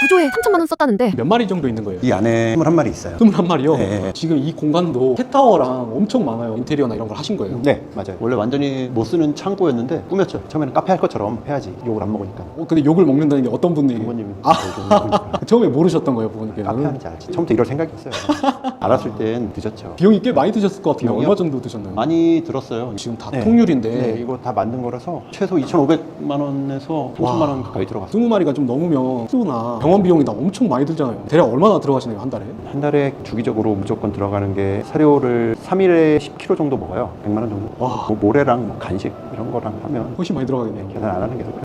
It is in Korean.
구조에 3천만 원 썼다는데 몇 마리 정도 있는 거예요? 이 안에 21마리 있어요. 21마리요? 네. 지금 이 공간도 캣타워랑 엄청 많아요. 인테리어나 이런 걸 하신 거예요? 네, 맞아요. 원래 완전히 못 쓰는 창고였는데 꾸몄죠. 처음에는 카페 할 것처럼 해야지. 욕을 안 먹으니까. 근데 욕을 먹는다는 게 어떤 분이? 부모님이 처음에 모르셨던 거예요, 부모님께서? 카페 하는지 알지. 처음부터 이럴 생각이었어요. 알았을 땐 늦었죠. 비용이 꽤 많이 드셨을 것 같아요. 비용이요? 얼마 정도 드셨나요? 많이 들었어요. 지금 다 네. 통유리인데 네, 이거 다 만든 거라서 최소 2,500만 원에서 30만 원 가까이 들어갔어요. 20마리가 좀 넘으면 수나 병원 비용이 다 엄청 많이 들잖아요. 대략 얼마나 들어가시나요, 한 달에? 한 달에 주기적으로 무조건 들어가는 게 사료를 3일에 10kg 정도 먹어요. 100만 원 정도. 와. 뭐 모래랑 뭐 간식 이런 거랑 하면 훨씬 많이 들어가겠네요. 계산 안 하는 게 좋고요.